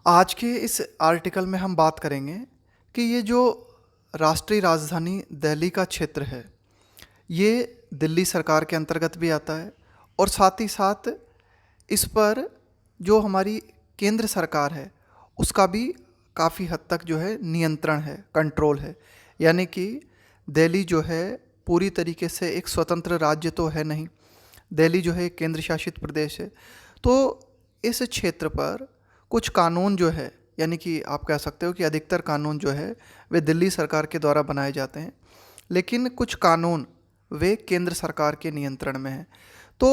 आज के इस आर्टिकल में हम बात करेंगे कि ये जो राष्ट्रीय राजधानी दिल्ली का क्षेत्र है, ये दिल्ली सरकार के अंतर्गत भी आता है और साथ ही साथ इस पर जो हमारी केंद्र सरकार है उसका भी काफ़ी हद तक जो है नियंत्रण है, कंट्रोल है। यानी कि दिल्ली जो है पूरी तरीके से एक स्वतंत्र राज्य तो है नहीं, दिल्ली जो है एक केंद्र शासित प्रदेश है। तो इस क्षेत्र पर कुछ कानून जो है, यानी कि आप कह सकते हो कि अधिकतर कानून जो है वे दिल्ली सरकार के द्वारा बनाए जाते हैं, लेकिन कुछ कानून वे केंद्र सरकार के नियंत्रण में हैं। तो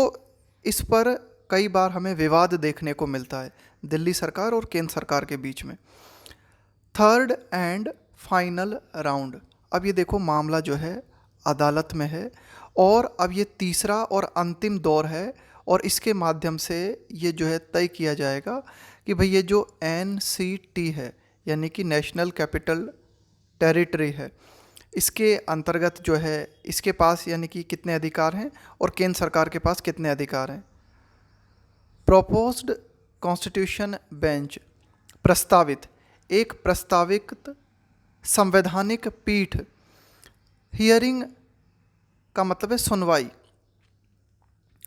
इस पर कई बार हमें विवाद देखने को मिलता है दिल्ली सरकार और केंद्र सरकार के बीच में। थर्ड एंड फाइनल राउंड, अब ये देखो मामला जो है अदालत में है और अब ये तीसरा और अंतिम दौर है और इसके माध्यम से ये जो है तय किया जाएगा कि भाई ये जो NCT है यानी कि नेशनल कैपिटल टेरिटरी है, इसके अंतर्गत जो है इसके पास यानी कि कितने अधिकार हैं और केंद्र सरकार के पास कितने अधिकार हैं। प्रोपोज्ड कॉन्स्टिट्यूशन बेंच, प्रस्तावित एक प्रस्तावित संवैधानिक पीठ, हियरिंग का मतलब है सुनवाई,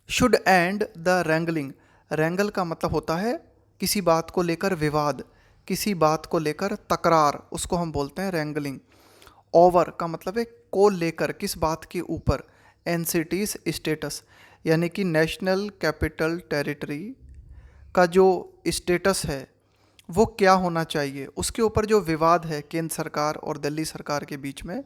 शुड एंड द रैंगलिंग, रैंगल का मतलब होता है किसी बात को लेकर विवाद, किसी बात को लेकर तकरार, उसको हम बोलते हैं रैंगलिंग। ओवर का मतलब है को लेकर, किस बात के ऊपर। NCT's स्टेटस यानी कि नेशनल कैपिटल टेरिटरी का जो स्टेटस है वो क्या होना चाहिए, उसके ऊपर जो विवाद है केंद्र सरकार और दिल्ली सरकार के बीच में,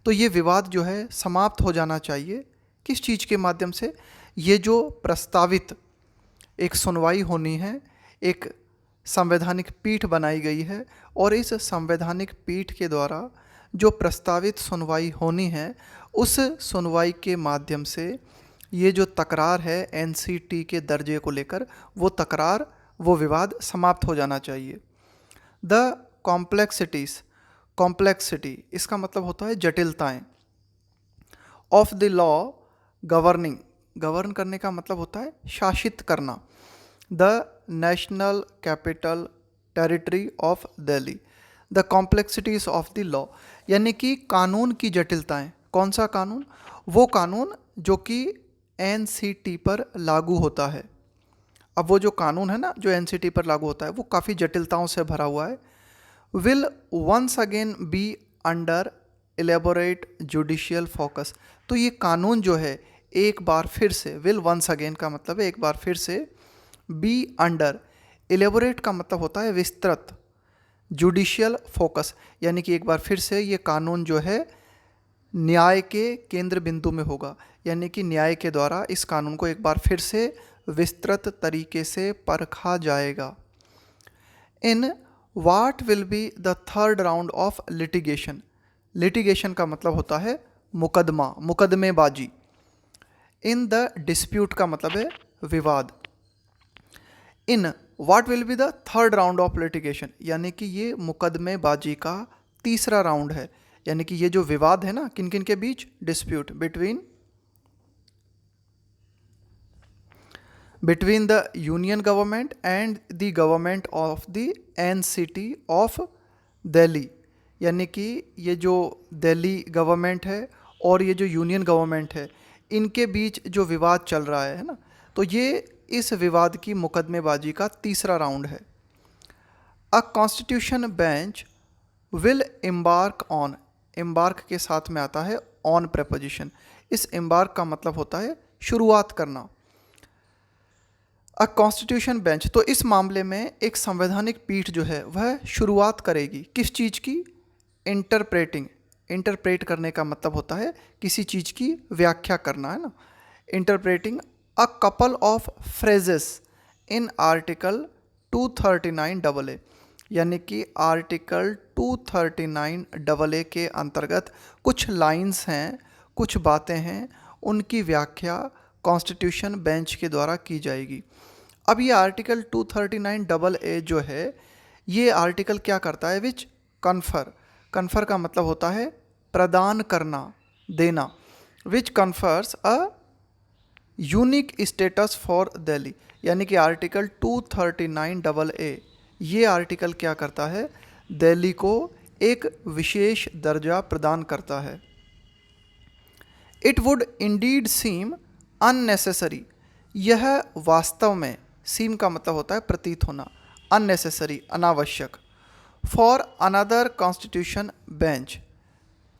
तो ये विवाद जो है समाप्त हो जाना चाहिए। किस चीज़ के माध्यम से? ये जो प्रस्तावित एक सुनवाई होनी है, एक संवैधानिक पीठ बनाई गई है और इस संवैधानिक पीठ के द्वारा जो प्रस्तावित सुनवाई होनी है, उस सुनवाई के माध्यम से ये जो तकरार है NCT के दर्जे को लेकर, वो तकरार, वो विवाद समाप्त हो जाना चाहिए। द कॉम्प्लेक्सिटीज़, कॉम्प्लेक्सिटी इसका मतलब होता है जटिलताएं। Of the law governing, govern करने का मतलब होता है शासित करना। The national capital territory of Delhi, the complexities of the law यानी कि कानून की जटिलताएं। कौन सा कानून? वो कानून जो कि NCT पर लागू होता है। अब वो जो कानून है ना जो NCT पर लागू होता है वो काफ़ी जटिलताओं से भरा हुआ है। Will once again be under elaborate judicial focus, तो ये कानून जो है एक बार फिर से, विल वंस अगेन का मतलब है एक बार फिर से, बी अंडर, एलेबोरेट का मतलब होता है विस्तृत, जुडिशियल फोकस यानी कि एक बार फिर से ये कानून जो है न्याय के केंद्र बिंदु में होगा, यानी कि न्याय के द्वारा इस कानून को एक बार फिर से विस्तृत तरीके से परखा जाएगा। In what will be the third round of litigation, litigation का मतलब होता है मुकदमा, मुकदमेबाजी। इन द डिस्प्यूट का मतलब है विवाद। In what will be the third round of litigation यानी कि ये मुकदमेबाजी का तीसरा राउंड है, यानी कि ये जो विवाद है ना किन किन के बीच, dispute between the union government and the government of the NCT of Delhi, यानी कि ये जो दिल्ली गवर्नमेंट है और ये जो यूनियन गवर्नमेंट है इनके बीच जो विवाद चल रहा है ना, तो ये इस विवाद की मुकदमेबाजी का तीसरा राउंड है। A constitution bench will embark on, embark के साथ में आता है ऑन प्रेपोजिशन। इस एम्बार्क का मतलब होता है शुरुआत करना। अ कॉन्स्टिट्यूशन बेंच, तो इस मामले में एक संवैधानिक पीठ जो है वह शुरुआत करेगी किस चीज़ की? इंटरप्रेटिंग, इंटरप्रेट करने का मतलब होता है किसी चीज़ की व्याख्या करना, है ना। Interpreting a couple of phrases in article 239AA, यानी कि आर्टिकल 239AA के अंतर्गत कुछ लाइंस हैं, कुछ बातें हैं, उनकी व्याख्या कॉन्स्टिट्यूशन बेंच के द्वारा की जाएगी। अब ये आर्टिकल 239AA जो है ये आर्टिकल क्या करता है? विच कन्फर, कन्फर का मतलब होता है प्रदान करना, देना। Which confers a unique status for Delhi, यानी कि आर्टिकल 239AA ये आर्टिकल क्या करता है, दिल्ली को एक विशेष दर्जा प्रदान करता है। It would indeed seem unnecessary, यह वास्तव में, सीम का मतलब होता है प्रतीत होना, अननेसेसरी अनावश्यक, फॉर अनदर कॉन्स्टिट्यूशन बेंच,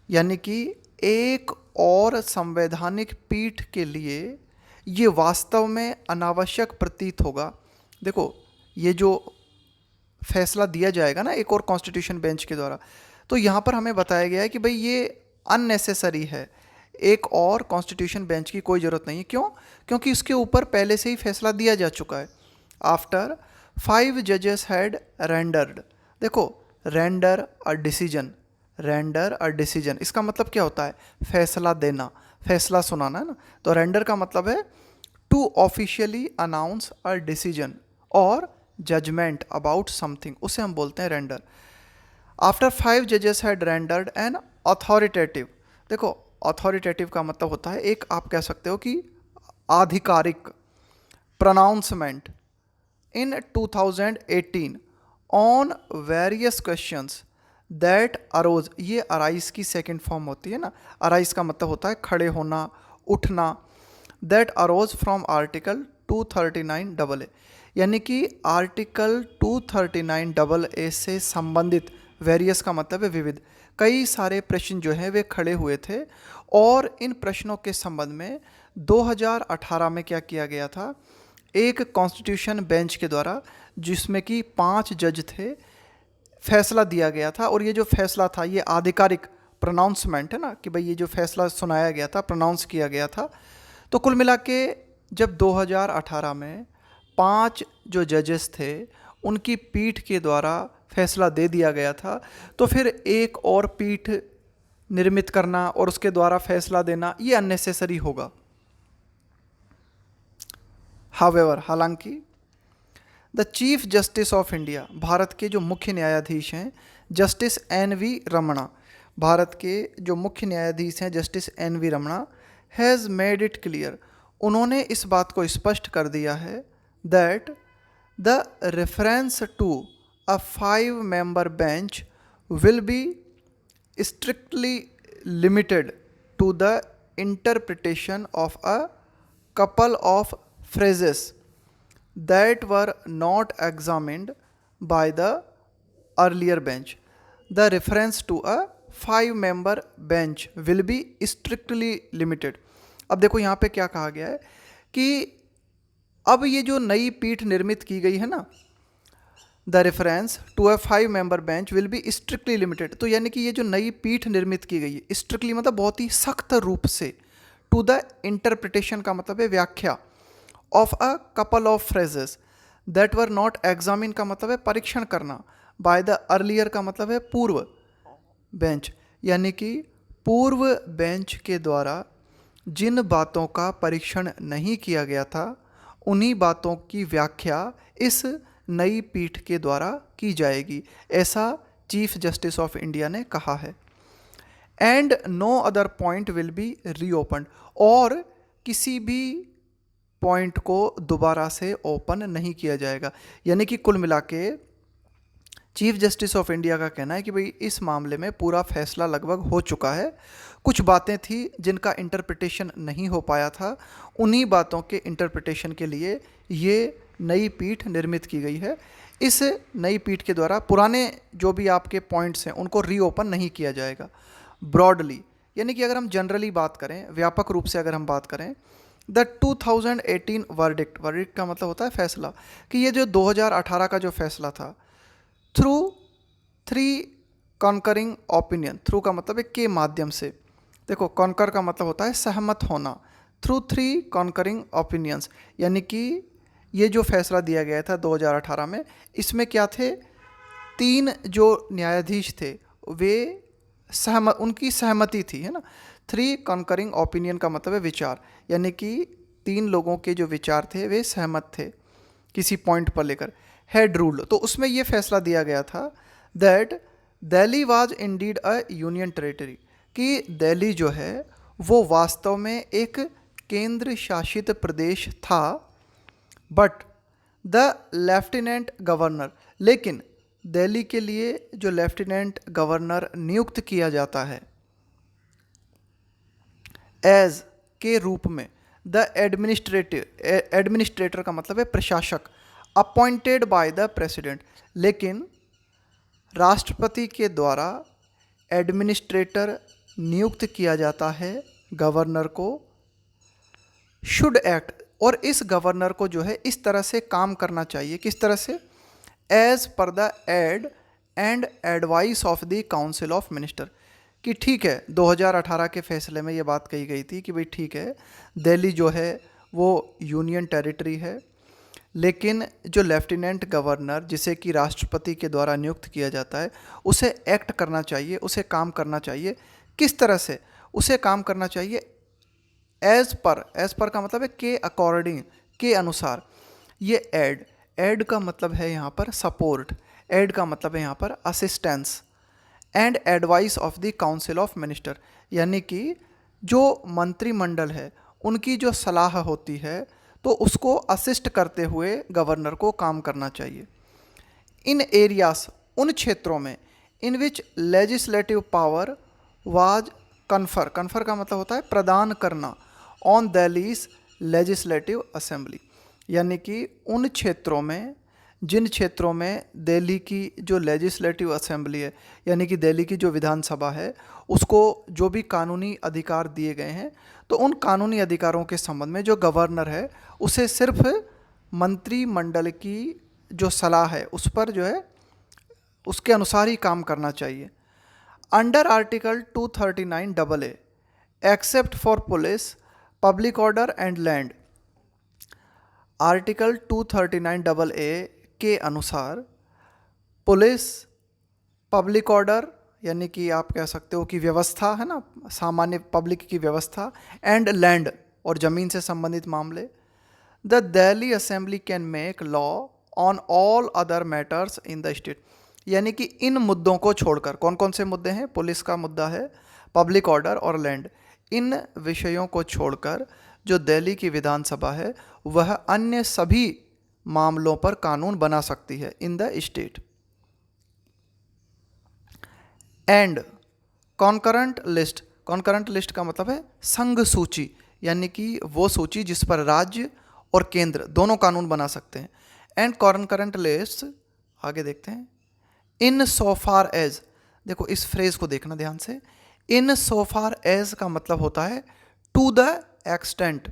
यानी कि एक और संवैधानिक पीठ के लिए ये वास्तव में अनावश्यक प्रतीत होगा। देखो, ये जो फैसला दिया जाएगा ना एक और कॉन्स्टिट्यूशन बेंच के द्वारा, तो यहाँ पर हमें बताया गया है कि भाई ये अननेसेसरी है, एक और कॉन्स्टिट्यूशन बेंच की कोई ज़रूरत नहीं है। क्यों? क्योंकि इसके ऊपर पहले से ही फैसला दिया जा चुका है। आफ्टर 5 जजेस हैड रेंडर्ड, देखो render a decision, render a decision इसका मतलब क्या होता है, फैसला देना, फैसला सुनाना है ना। तो रेंडर का मतलब है to officially announce a decision और जजमेंट अबाउट समथिंग, उसे हम बोलते हैं रेंडर। आफ्टर 5 जजेस हैड रेंडर्ड एन अथॉरिटेटिव, देखो अथॉरिटेटिव का मतलब होता है एक, आप कह सकते हो कि आधिकारिक pronouncement in 2018 on various questions that arose, ये अराइज की सेकंड फॉर्म होती है ना, अराइज का मतलब होता है खड़े होना, उठना, that arrows from article 239 AA, यानी कि आर्टिकल 239 AA से संबंधित, वेरियस का मतलब है विविध, कई सारे प्रश्न जो हैं वे खड़े हुए थे। और इन प्रश्नों के संबंध में 2018 में क्या किया गया था, एक कॉन्स्टिट्यूशन बेंच के द्वारा, जिसमें कि 5 जज थे, फैसला दिया गया था। और ये जो फैसला था ये आधिकारिक प्रोनाउंसमेंट है ना, कि भाई ये जो फैसला सुनाया गया था, प्रोनाउंस किया गया था। तो कुल मिला के जब 2018 में 5 जो जजेस थे उनकी पीठ के द्वारा फैसला दे दिया गया था, तो फिर एक और पीठ निर्मित करना और उसके द्वारा फैसला देना ये अननेसेसरी होगा। हावेवर, हालांकि the chief justice of India, Bharat के जो मुख्य न्यायाधीश हैं जस्टिस NV रमणा, भारत के जो मुख्य न्यायाधीश हैं justice NV Ramana, has made it clear, उन्होंने इस बात को स्पष्ट कर दिया है that the reference to a 5-member bench will be strictly limited to the interpretation of a couple of phrases that were not examined by the earlier bench. The reference to a 5-member bench will be strictly limited. अब देखो यहाँ पे क्या कहा गया है कि अब ये जो नई पीठ निर्मित की गई है ना, the reference to a 5-member bench will be strictly limited, तो यानी कि ये जो नई पीठ निर्मित की गई है, स्ट्रिक्टली मतलब बहुत ही सख्त रूप से, टू द इंटरप्रिटेशन का मतलब है व्याख्या, of a couple of phrases that were not examine का मतलब है परीक्षण करना, बाय द अर्लियर का मतलब है पूर्व बेंच, यानी कि पूर्व बेंच के द्वारा जिन बातों का परीक्षण नहीं किया गया था उन्हीं बातों की व्याख्या इस नई पीठ के द्वारा की जाएगी, ऐसा चीफ जस्टिस ऑफ इंडिया ने कहा है। And no other point will be reopened, और किसी भी पॉइंट को दोबारा से ओपन नहीं किया जाएगा। यानी कि कुल मिला के चीफ जस्टिस ऑफ इंडिया का कहना है कि भाई इस मामले में पूरा फैसला लगभग हो चुका है, कुछ बातें थी जिनका इंटरप्रिटेशन नहीं हो पाया था, उन्हीं बातों के इंटरप्रिटेशन के लिए ये नई पीठ निर्मित की गई है। इस नई पीठ के द्वारा पुराने जो भी आपके पॉइंट्स हैं उनको रीओपन नहीं किया जाएगा। ब्रॉडली, यानी कि अगर हम जनरली बात करें, व्यापक रूप से अगर हम बात करें, द 2018 वर्डिक्ट, वर्डिक्ट का मतलब होता है फैसला, कि ये जो 2018 का जो फैसला था, थ्रू 3 कॉन्करिंग ओपिनियन, थ्रू का मतलब है के माध्यम से, देखो कॉन्कर का मतलब होता है सहमत होना, थ्रू 3 कॉन्करिंग ओपिनियंस, यानी कि ये जो फैसला दिया गया था 2018 में, इसमें क्या थे, 3 जो न्यायाधीश थे वे सहमत, उनकी सहमति थी, है ना। 3 कॉन्करिंग ओपिनियन का मतलब है विचार, यानी कि 3 लोगों के जो विचार थे वे सहमत थे किसी पॉइंट पर लेकर। हेड रूल, तो उसमें ये फैसला दिया गया था that Delhi was indeed a union territory, कि दिल्ली जो है वो वास्तव में एक केंद्र शासित प्रदेश था, बट द लेफ्टिनेंट गवर्नर, लेकिन दिल्ली के लिए जो लेफ्टिनेंट गवर्नर नियुक्त किया जाता है एज के रूप में, द एडमिनिस्ट्रेटर का मतलब है प्रशासक, अपॉइंटेड बाय द प्रेसिडेंट, लेकिन राष्ट्रपति के द्वारा एडमिनिस्ट्रेटर नियुक्त किया जाता है गवर्नर को, शुड एक्ट, और इस गवर्नर को जो है इस तरह से काम करना चाहिए, किस तरह से, as per the aid and advice of the council of minister, कि ठीक है 2018 के फैसले में ये बात कही गई थी कि भाई ठीक है दिल्ली जो है वो यूनियन टेरिटरी है, लेकिन जो लेफ्टिनेंट गवर्नर जिसे कि राष्ट्रपति के द्वारा नियुक्त किया जाता है उसे एक्ट करना चाहिए, उसे काम करना चाहिए, किस तरह से उसे काम करना चाहिए, एज पर का मतलब है के अकॉर्डिंग, के अनुसार। ये एड का मतलब है यहाँ पर सपोर्ट, एड का मतलब है यहाँ पर assistance, and advice of the council of minister, यानी कि जो मंत्रिमंडल है उनकी जो सलाह होती है तो उसको असिस्ट करते हुए गवर्नर को काम करना चाहिए। इन एरियाज, उन क्षेत्रों में, इन विच लेजिस्लेटिव पावर वाज कन्फर का मतलब होता है प्रदान करना, ऑन दिल्लीज लेजिस्लेटिव असेंबली, यानी कि उन क्षेत्रों में, जिन क्षेत्रों में दिल्ली की जो लेजिस्लेटिव असेंबली है यानी कि दिल्ली की जो विधानसभा है उसको जो भी कानूनी अधिकार दिए गए हैं, तो उन कानूनी अधिकारों के संबंध में जो गवर्नर है उसे सिर्फ मंत्रिमंडल की जो सलाह है उस पर जो है उसके अनुसार ही काम करना चाहिए। Under article 239 AA, except for police, public order and land, article 239 AA के अनुसार पुलिस, पब्लिक ऑर्डर यानी कि आप कह सकते हो कि व्यवस्था है ना, सामान्य पब्लिक की व्यवस्था, एंड लैंड और ज़मीन से संबंधित मामले, the Delhi assembly can make law on all other matters in the state, यानी कि इन मुद्दों को छोड़कर, कौन कौन से मुद्दे हैं, पुलिस का मुद्दा है, पब्लिक ऑर्डर और लैंड, इन विषयों को छोड़कर जो दिल्ली की विधानसभा है वह अन्य सभी मामलों पर कानून बना सकती है in the state. And concurrent list का मतलब है संघ सूची, यानी कि वो सूची जिस पर राज्य और केंद्र दोनों कानून बना सकते हैं। एंड कॉन्करेंट लिस्ट, आगे देखते हैं, इन सो फार एज, देखो इस फ्रेज को देखना ध्यान से, इन सो फार एज का मतलब होता है to the extent,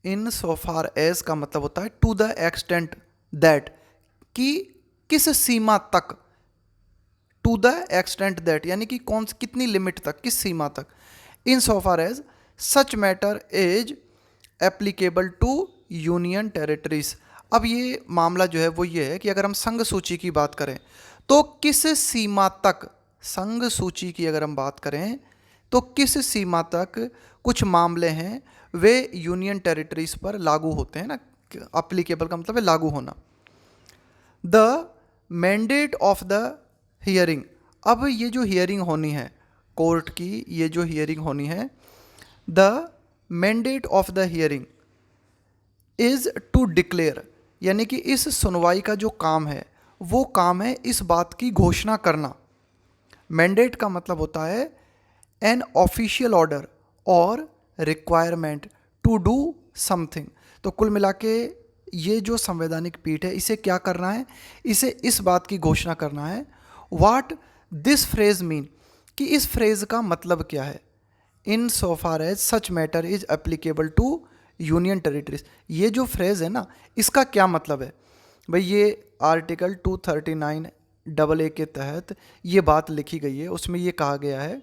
in so far as का मतलब होता है टू द एक्सटेंट दैट, कि किस सीमा तक, टू द एक्सटेंट दैट यानी कि कौन कितनी लिमिट तक, किस सीमा तक, in so far as such matter is applicable to union territories. अब ये मामला जो है वो ये है कि अगर हम संघ सूची की बात करें तो किस सीमा तक, संघ सूची की अगर हम बात करें तो किस सीमा तक कुछ मामले हैं वे यूनियन टेरिटरीज पर लागू होते हैं ना, एप्लीकेबल का मतलब है लागू होना। The mandate of the hearing, अब ये जो हियरिंग होनी है कोर्ट की, ये जो हियरिंग होनी है, the mandate of the hearing is to declare, यानी कि इस सुनवाई का जो काम है वो काम है इस बात की घोषणा करना। मैंडेट का मतलब होता है एन ऑफिशियल ऑर्डर और रिक्वायरमेंट टू डू समथिंग। तो कुल मिला के ये जो संवैधानिक पीठ है इसे क्या करना है, इसे इस बात की घोषणा करना है, व्हाट दिस फ्रेज मीन, कि इस फ्रेज का मतलब क्या है, in so far as such matter is applicable to union territories. ये जो फ्रेज है ना इसका क्या मतलब है भाई, ये आर्टिकल 239 AA के तहत ये बात लिखी गई है, उसमें ये कहा गया है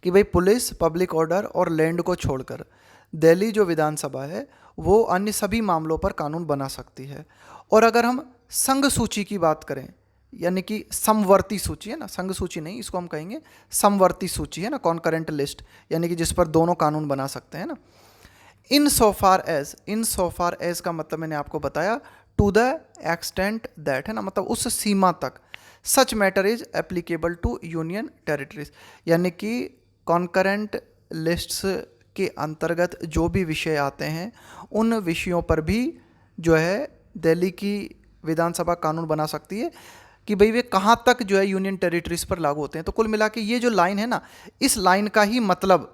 कि भाई पुलिस, पब्लिक ऑर्डर और लैंड को छोड़कर दिल्ली जो विधानसभा है वो अन्य सभी मामलों पर कानून बना सकती है। और अगर हम संघ सूची की बात करें, यानी कि समवर्ती सूची है ना, संघ सूची नहीं, इसको हम कहेंगे समवर्ती सूची है ना, कॉन्करेंट लिस्ट, यानी कि जिस पर दोनों कानून बना सकते हैं ना। इन सो फार एज का मतलब मैंने आपको बताया टू द एक्सटेंट दैट है ना, मतलब उस सीमा तक, such matter is applicable to union territories, यानी कि कॉन्करेंट लिस्ट्स के अंतर्गत जो भी विषय आते हैं उन विषयों पर भी जो है दिल्ली की विधानसभा कानून बना सकती है कि भाई वे कहाँ तक जो है यूनियन टेरिटरीज पर लागू होते हैं। तो कुल मिला के ये जो लाइन है ना, इस लाइन का ही मतलब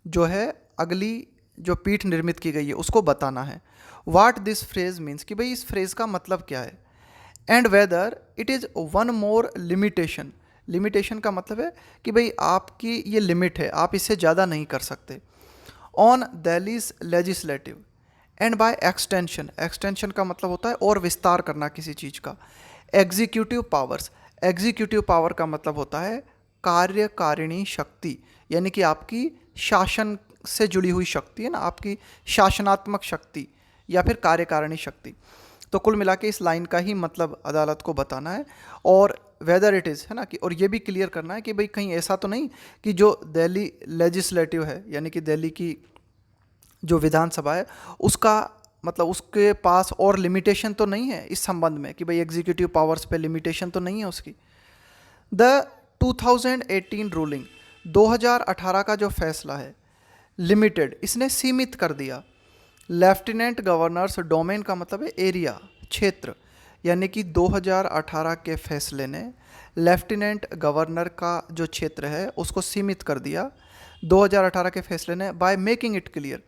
जो है अगली जो पीठ निर्मित की गई है उसको बताना है। वाट दिस फ्रेज मीन्स, कि भाई इस फ्रेज का मतलब क्या है। And whether it is one more limitation, limitation का मतलब है कि भाई आपकी ये लिमिट है, आप इससे ज़्यादा नहीं कर सकते। On Delhi's legislative and by extension, extension का मतलब होता है और विस्तार करना किसी चीज़ का। एग्जीक्यूटिव पावर्स, एग्जीक्यूटिव पावर का मतलब होता है कार्यकारिणी शक्ति, यानी कि आपकी शासन से जुड़ी हुई शक्ति है ना, आपकी शासनात्मक शक्ति या फिर कार्यकारिणी शक्ति। तो कुल मिला के इस लाइन का ही मतलब अदालत को बताना है। और वेदर इट इज़ है ना, कि और ये भी क्लियर करना है कि भाई कहीं ऐसा तो नहीं कि जो दिल्ली लेजिस्लेटिव है, यानी कि दिल्ली की जो विधानसभा है उसका मतलब उसके पास और लिमिटेशन तो नहीं है इस संबंध में, कि भाई एग्जीक्यूटिव पावर्स पे लिमिटेशन तो नहीं है उसकी। द 2018 रूलिंग, 2018 का जो फैसला है, लिमिटेड, इसने सीमित कर दिया लेफ्टिनेंट गवर्नर्स डोमेन का मतलब है एरिया, क्षेत्र, यानी कि 2018 के फैसले ने लेफ्टिनेंट गवर्नर का जो क्षेत्र है उसको सीमित कर दिया 2018 के फैसले ने, बाय मेकिंग इट क्लियर,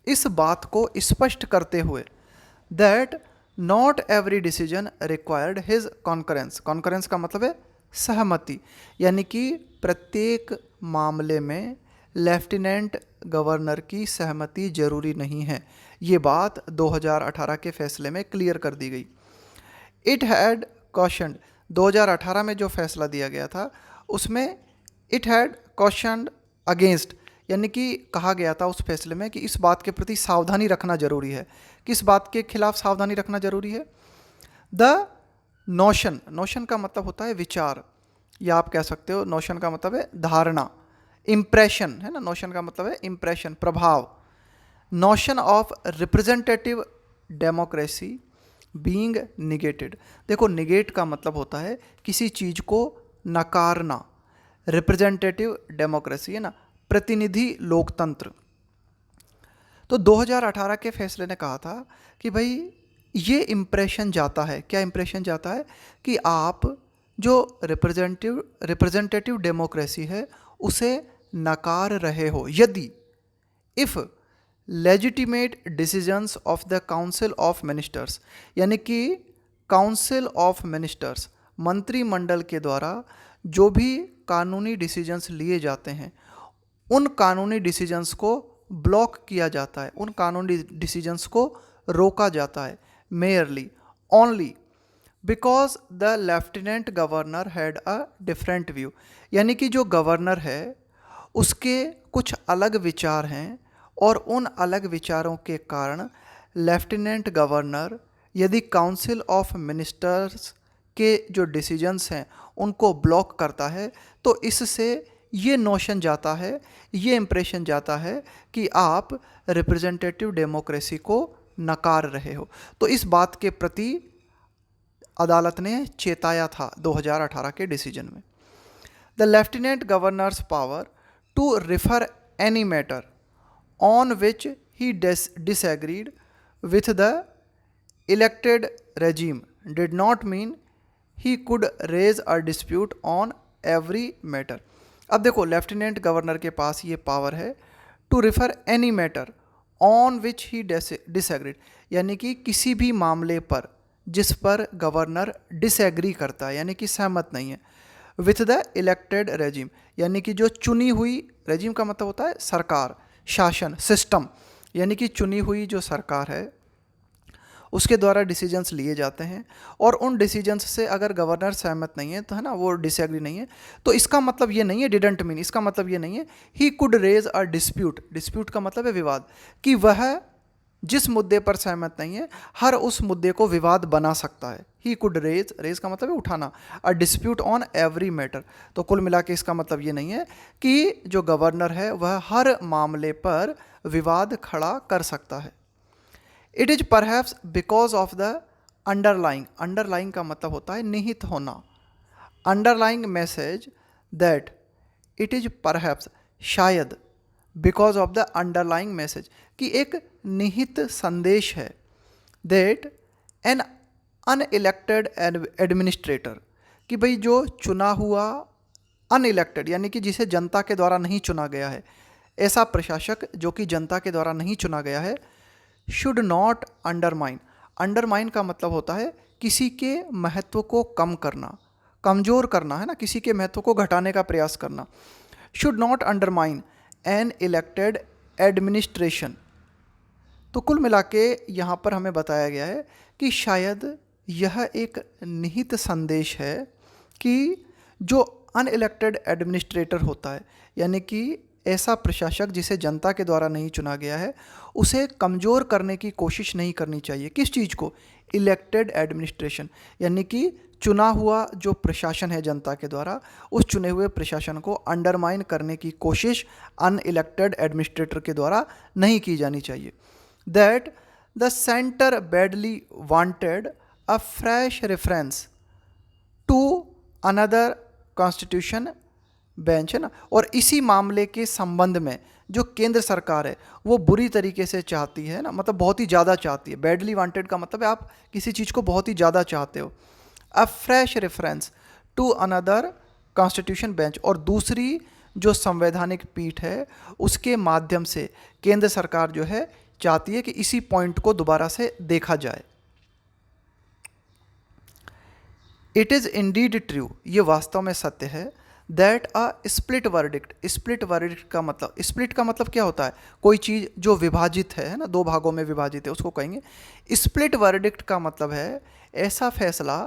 इस बात को स्पष्ट करते हुए that not every decision required his concurrence, concurrence का मतलब है सहमति, यानी कि प्रत्येक मामले में लेफ्टिनेंट गवर्नर की सहमति जरूरी नहीं है। ये बात 2018 के फैसले में क्लियर कर दी गई। इट हैड कॉशन्ड, 2018 में जो फैसला दिया गया था उसमें इट हैड कॉशन्ड अगेंस्ट, यानी कि कहा गया था उस फैसले में कि इस बात के प्रति सावधानी रखना जरूरी है। किस बात के खिलाफ सावधानी रखना जरूरी है? द नोशन, नोशन का मतलब होता है विचार, या आप कह सकते हो नोशन का मतलब है धारणा, इम्प्रेशन है ना, नोशन का मतलब है इम्प्रेशन, प्रभाव। Notion of representative democracy being negated, देखो निगेट का मतलब होता है किसी चीज़ को नकारना, रिप्रेजेंटेटिव डेमोक्रेसी है ना, प्रतिनिधि लोकतंत्र। तो 2018 के फैसले ने कहा था कि भाई ये इम्प्रेशन जाता है, क्या इम्प्रेशन जाता है कि आप जो रिप्रेजेंटेटिव डेमोक्रेसी है उसे नकार रहे हो यदि if legitimate decisions of the council of ministers, यानी कि काउंसिल ऑफ मिनिस्टर्स, मंत्रिमंडल के द्वारा जो भी कानूनी डिसीजंस लिए जाते हैं उन कानूनी डिसीजंस को ब्लॉक किया जाता है, उन कानूनी डिसीजंस को रोका जाता है, merely only because the lieutenant governor had a different view, यानी कि जो गवर्नर है उसके कुछ अलग विचार हैं और उन अलग विचारों के कारण लेफ्टिनेंट गवर्नर यदि काउंसिल ऑफ मिनिस्टर्स के जो डिसीजंस हैं उनको ब्लॉक करता है तो इससे ये नोशन जाता है, ये इम्प्रेशन जाता है कि आप रिप्रेजेंटेटिव डेमोक्रेसी को नकार रहे हो। तो इस बात के प्रति अदालत ने चेताया था 2018 के डिसीजन में। The lieutenant governor's power to refer any matter on which he disagreed with the elected regime did not mean he could raise a dispute on every matter। अब देखो लेफ्टिनेंट गवर्नर के पास ये पावर है to refer any matter on which he disagreed, यानी कि किसी भी मामले पर जिस पर गवर्नर डिसएग्री करता है यानी कि सहमत नहीं है, विथ द इलेक्टेड रेजिम, यानी कि जो चुनी हुई, रेजिम का मतलब होता है सरकार, शासन, सिस्टम, यानी कि चुनी हुई जो सरकार है उसके द्वारा डिसीजंस लिए जाते हैं और उन डिसीजंस से अगर गवर्नर सहमत नहीं है तो है ना, वो डिसएग्री नहीं है, तो इसका मतलब ये नहीं है, डिडंट मीन, इसका मतलब ये नहीं है he could raise a dispute, dispute का मतलब है विवाद, कि वह जिस मुद्दे पर सहमत नहीं है हर उस मुद्दे को विवाद बना सकता है। ही कुड रेज, रेज का मतलब है उठाना, a dispute on every matter. तो कुल मिला के इसका मतलब ये नहीं है कि जो गवर्नर है वह हर मामले पर विवाद खड़ा कर सकता है। It is perhaps because of the underlying, underlying का मतलब होता है निहित होना, underlying message that it is perhaps, शायद, because of the underlying message, कि एक निहित संदेश है, दैट एन अनइलेक्टेड एडमिनिस्ट्रेटर, कि भाई जो चुना हुआ अनइलेक्टेड यानी कि जिसे जनता के द्वारा नहीं चुना गया है, ऐसा प्रशासक जो कि जनता के द्वारा नहीं चुना गया है, शुड नॉट अंडरमाइन। अंडरमाइन का मतलब होता है किसी के महत्व को कम करना, कमज़ोर करना, है ना, किसी के महत्व को घटाने का प्रयास करना। Should not undermine an elected administration. तो कुल मिला के यहाँ पर हमें बताया गया है कि शायद यह एक निहित संदेश है कि जो अनइलेक्टेड एडमिनिस्ट्रेटर होता है, यानी कि ऐसा प्रशासक जिसे जनता के द्वारा नहीं चुना गया है, उसे कमज़ोर करने की कोशिश नहीं करनी चाहिए। किस चीज़ को? इलेक्टेड एडमिनिस्ट्रेशन, यानी कि चुना हुआ जो प्रशासन है जनता के द्वारा, उस चुने हुए प्रशासन को अंडरमाइन करने की कोशिश अनइलेक्टेड एडमिनिस्ट्रेटर के द्वारा नहीं की जानी चाहिए। That the centre badly wanted a fresh reference to another constitution bench, है ना, और इसी मामले के संबंध में जो केंद्र सरकार है वो बुरी तरीके से चाहती है ना, मतलब बहुत ही ज़्यादा चाहती है। बैडली वांटेड का मतलब है आप किसी चीज़ को बहुत ही ज़्यादा चाहते हो। A fresh reference to another constitution bench, और दूसरी जो संवैधानिक पीठ है उसके माध्यम से केंद्र सरकार जो है चाहती है कि इसी पॉइंट को दोबारा से देखा जाए। इट इज़ इंडीड ट्रू, ये वास्तव में सत्य है, that a split verdict. Split verdict का मतलब, स्प्लिट का मतलब क्या होता है? कोई चीज़ जो विभाजित है ना, दो भागों में विभाजित है, उसको कहेंगे स्प्लिट वर्डिक्ट। का मतलब है ऐसा फैसला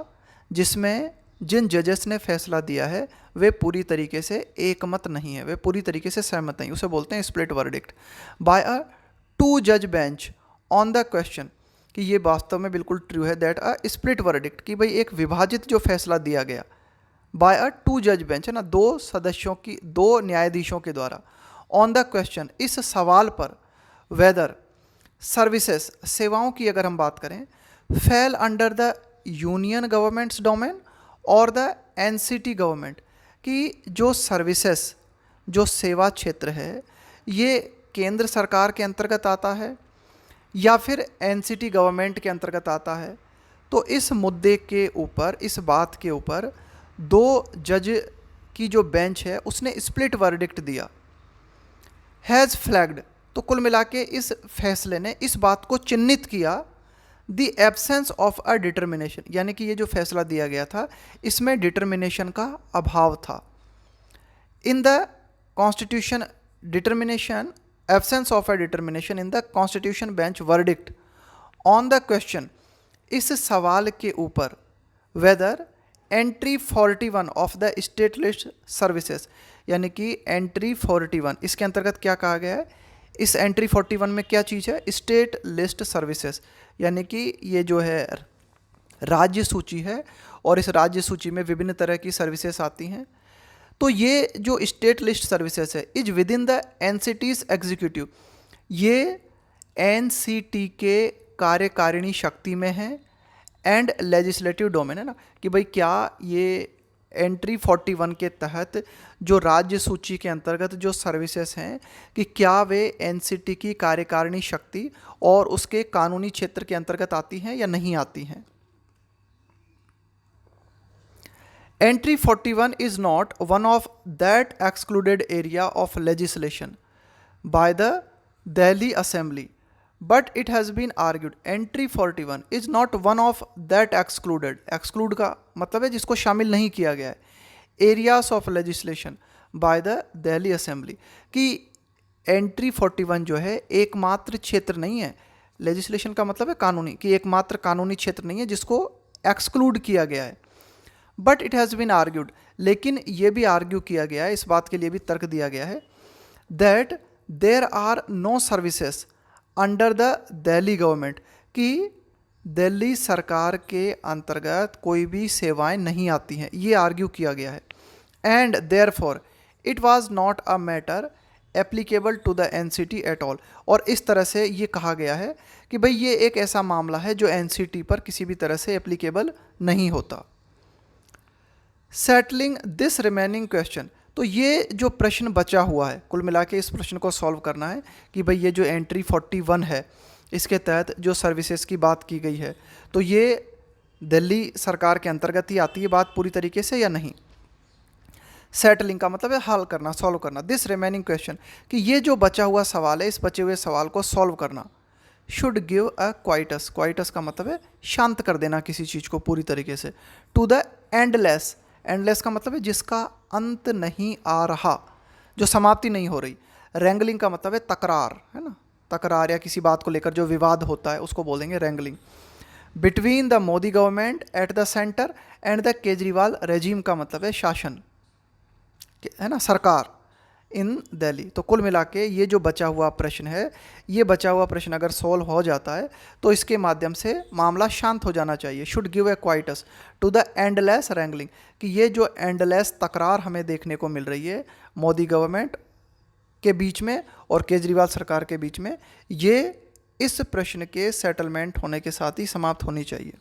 जिसमें जिन जजेस ने फैसला दिया है वे पूरी तरीके से एकमत नहीं है, वे पूरी तरीके से सहमत नहीं, उसे बोलते हैं split verdict. By a two जज बेंच ऑन द क्वेश्चन, कि ये वास्तव में बिल्कुल ट्रू है, दैट अ स्प्लिट वर्डिक्ट, कि भाई एक विभाजित जो फैसला दिया गया बाय अ टू जज बेंच, है ना, दो सदस्यों की, दो न्यायाधीशों के द्वारा, ऑन द क्वेश्चन, इस सवाल पर, वेदर सर्विसेज, सेवाओं की अगर हम बात करें, fail under the union governments domain और द एनसीटी गवर्नमेंट, कि जो सर्विसेज, जो सेवा क्षेत्र है, ये केंद्र सरकार के अंतर्गत आता है या फिर एनसीटी गवर्नमेंट के अंतर्गत आता है। तो इस मुद्दे के ऊपर, इस बात के ऊपर दो जज की जो बेंच है उसने स्प्लिट वर्डिक्ट दिया। हैज़ फ्लैग्ड, तो कुल मिला के इस फैसले ने इस बात को चिन्हित किया, the absence of a determination, यानी कि ये जो फैसला दिया गया था इसमें डिटर्मिनेशन का अभाव था। In the constitution determination, absence of a determination in the constitution bench verdict on the question, इस सवाल के ऊपर, whether entry 41 of the state list services, यानी कि एंट्री 41, इसके अंतर्गत क्या कहा गया है? इस एंट्री 41 में क्या चीज़ है? स्टेट लिस्ट सर्विसेज, यानी कि ये जो है राज्य सूची है, और इस राज्य सूची में विभिन्न तरह की सर्विसेज आती हैं। तो ये जो स्टेट लिस्ट सर्विसेज है is within the NCT's executive, ये एनसीटी के कार्यकारिणी शक्ति में है, एंड लेजिस्लेटिव डोमेन, है ना, कि भाई क्या ये एंट्री 41 के तहत जो राज्य सूची के अंतर्गत जो सर्विसेज हैं, कि क्या वे एनसीटी की कार्यकारिणी शक्ति और उसके कानूनी क्षेत्र के अंतर्गत आती हैं या नहीं आती हैं। Entry 41 is not one of that excluded area of legislation by the Delhi Assembly, but it has been argued entry 41 is not one of that excluded, exclude का मतलब है जिसको शामिल नहीं किया गया है, areas of legislation by the Delhi Assembly, कि एंट्री 41 जो है एकमात्र क्षेत्र नहीं है, लेजिस्लेशन का मतलब है कानूनी, कि एकमात्र कानूनी क्षेत्र नहीं है जिसको एक्सक्लूड किया गया है। But it has been argued, लेकिन ये भी आर्ग्यू किया गया है, इस बात के लिए भी तर्क दिया गया है, that there are no services under the Delhi government, कि दिल्ली सरकार के अंतर्गत कोई भी सेवाएं नहीं आती हैं, ये आर्ग्यू किया गया है। And therefore it was not a matter applicable to the NCT at all, और इस तरह से ये कहा गया है कि भाई ये एक ऐसा मामला है जो एनसीटी पर किसी भी तरह से एप्लीकेबल नहीं होता। सेटलिंग दिस रिमेनिंग क्वेश्चन, तो ये जो प्रश्न बचा हुआ है, कुल मिला के इस प्रश्न को सॉल्व करना है कि भाई ये जो एंट्री 41 है इसके तहत जो सर्विसेज की बात की गई है, तो ये दिल्ली सरकार के अंतर्गत ही आती है बात पूरी तरीके से या नहीं। सेटलिंग का मतलब है हल करना, सॉल्व करना। दिस रिमेनिंग क्वेश्चन, कि ये जो बचा हुआ सवाल है, इस बचे हुए सवाल को सॉल्व करना। Should give a coitus, coitus का मतलब है शांत कर देना किसी चीज़ को पूरी तरीके से। टू द एंडलेस, एंडलेस का मतलब है जिसका अंत नहीं आ रहा, जो समाप्ति नहीं हो रही। रैंगलिंग का मतलब है तकरार, है ना, तकरार या किसी बात को लेकर जो विवाद होता है उसको बोलेंगे wrangling. Between the Modi government at the centre and the Kejriwal regime का मतलब है शासन, है ना, सरकार इन दिल्ली। तो कुल मिला के ये जो बचा हुआ प्रश्न है, ये बचा हुआ प्रश्न अगर सॉल्व हो जाता है तो इसके माध्यम से मामला शांत हो जाना चाहिए। Should give a quietus to the endless wrangling, कि ये जो एंडलेस तकरार हमें देखने को मिल रही है मोदी गवर्नमेंट के बीच में और केजरीवाल सरकार के बीच में, ये इस प्रश्न के सेटलमेंट होने के साथ ही समाप्त होनी चाहिए।